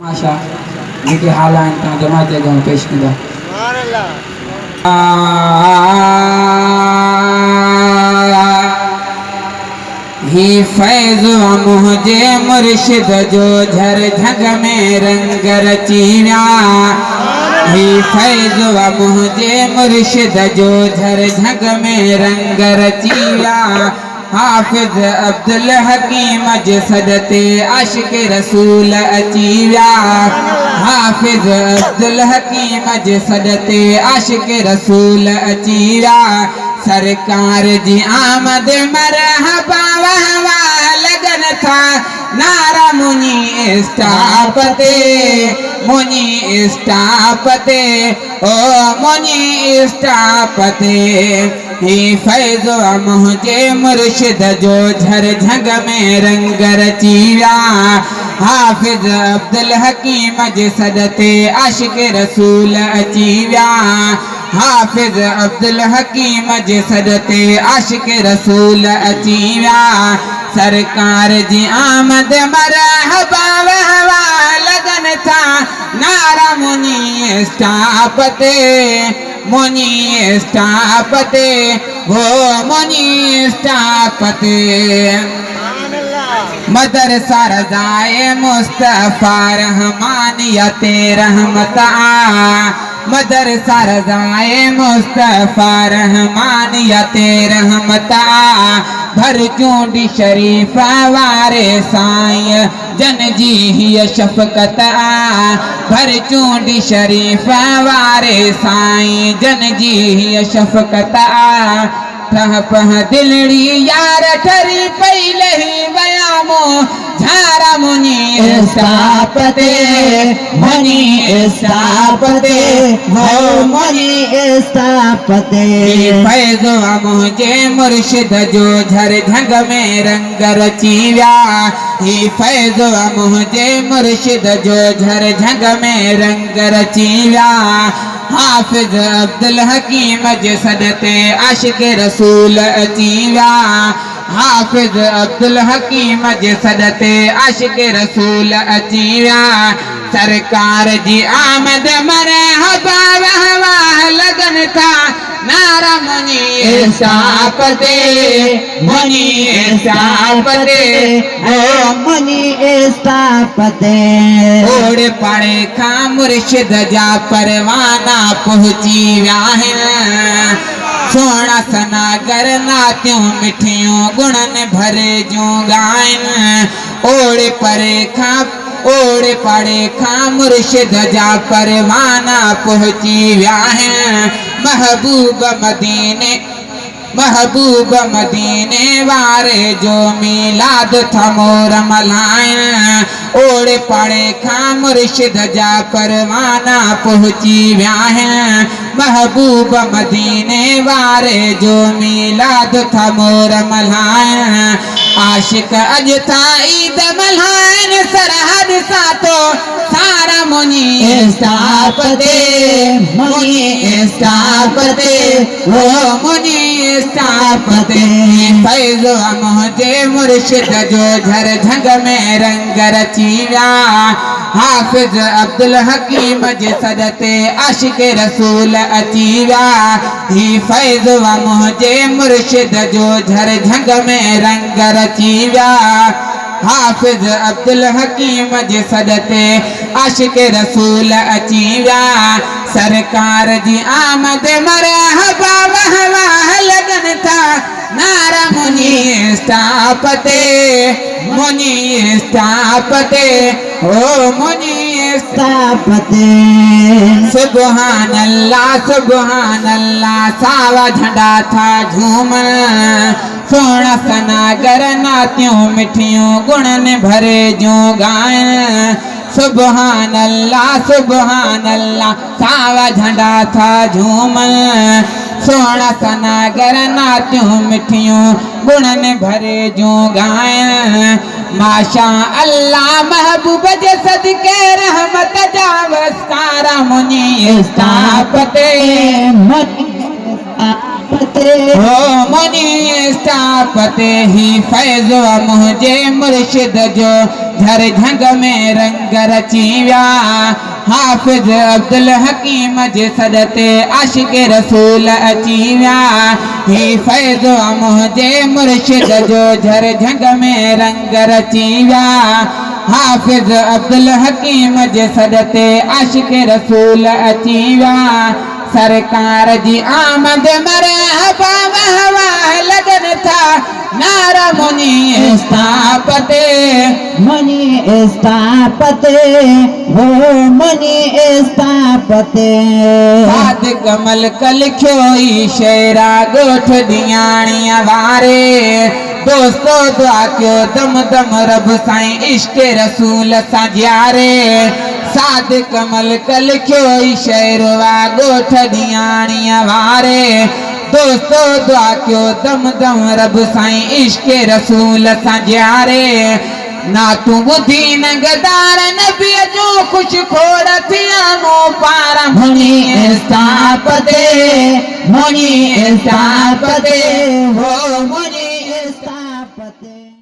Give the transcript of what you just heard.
माशा जेके हाल आहिनि तव्हां जमात जॻह पेश कंदा। ही फैज़ मुझे मुर्शिद जो झर झग में रंग रची विया। ही फैज़ मुझे मुर्शिद जो झर झग में रंग रची विया। हाफिज अब्दुल हकीम जसदते आशिक रसूल अची विया। हाफिज अब्दुल हकीम जसदते आशिक रसूल अची विया। सरकार जी आमद मरहबा वाह वाह लगन था नारा मुनी स्टाप ते मुनी स्टाप ते ओ मुनी स्टाप ते। ही फैज़ मुझे मुर्शिद जो झर झग में रंग रची विया। हाफिज अब्दुल हकीम जसदते आशिक रसूल अची विया। हाफिज अब्दुल हकीम जसदते आशिक रसूल अची विया। सरकार जी आमद मरहबा वाह वाह लगन था नारा मुनी स्टाप ते मुनी स्टाप ते वो मुनी स्टाप ते। मदरसा रज़ाए मुस्तफा रहमानियत रहमत मदरसा रज़ाए मुस्तफा रहमानियत रहमत भर चूंडी शरीफ वारे साईं जन जी ही शफ़क़त भर चूंडी शरीफ वारे साईं जन जी ही शफ़क़त ठह पह दिलड़ी यार ठरी पहले ही वयामो झारा मुनी स्टाप ते मुनी स्टाप ते हो मुनी स्टाप ते। फैज़ मुझे मुर्शिद जो झर झग में रंग रची विया। ही फैज़ मुझे मुर्शिद जो झर झग में रंग रची विया। हाफिज अब्दुल हकीम जसदते आशिक रसूल अची विया। हाफिज अब्दुल हकीम जसदते आशिक रसूल अची विया। सरकार जी आमद मरहबा वाह वाह लगन था नारा मुनी स्टाप ते मुनी स्टाप ते ओ मुनी स्टाप ते। ओड़े पाड़े खां मुर्शिद जा परवाना पहुंची विया आहिनि। सोना सनागर नातियूं मिठियूं गुणन भरे जूं ॻाइनि। ओड़े पाड़े खां मुर्शिद जा परवाना पहुंची विया आहिनि। महबूब मदीने वारे जो मीलाद थमोर मल्हाइनि। ओड़े पाड़े खां मुर्शिद जा परवाना पहुंची विया आहिनि। महबूब मदीने वारे जो मीलाद थमोर मल्हाइनि। आशिक अज था ईद मल्हाइनि सरहद सा तो सारा मुनी स्टाप ते मुनी स्टाप ते वो मुनी स्टाप ते। फैज़ मुझे मुर्शिद जो झर झग में रंग रची विया। हाफिज अब्दुल हकीम जसदते आशिक रसूल अची विया। ही फैज़ मुझे मुर्शिद जो झर झग में रंग रची विया। हाफिज अब्दुल हकीम जसदते आशिक रसूल अची विया। सरकार जी आमद मरहबा वाह वाह लगन था नारा मुनी स्टाप ते मुनी स्टाप ते ओ मुनी स्टाप ते। सुबहान अल्लाह सावा झंडा था झूमन। सोना सनागर नातियूं मिठियूं गुणन भरे जूं ॻाइनि। सुबहान अल्लाह सावा झंडा था झूमन। सोना सनागर नातियूं मिठियूं गुणन भरे जूं ॻाइनि। माशा अल्लाह महबूब जे सदके रहमत जा वस्कारा मुनी स्टाप ते मुनी स्टाप ते हो मुनी स्थापते ही फैज़ मुझे मुर्शिद जो झर झंग में रंग रची विया हाफिज अब्दुल हकीम जे सदते आशिक रसूल अची विया ही फैज़ मुझे मुर्शिद जो झर झंग में रंग रची विया हाफिज अब्दुल हकीम जे सदते आशिक रसूल अची विया सरकार जी आमद मरहबा महवा लगन था नारा मुनी स्थापते हो मुनी स्थापते साद कमल कल खोई शेरा गोठ दियाणिया वारे दोस्तों दुआ क्यों दम दम रब साईं इश्क रसूल सा जारे साद कमल कल खोई शेरवा गोठ दियाणिया वारे दोस्तों दुआ क्यों दम दम रब साईं इश्क रसूल सा जारे ना तू बुधी नगदार नबी जो खुश खोड़ थिया मो पारा मुनी स्थापते मुनी स्थापते हो मुनी स्थापते।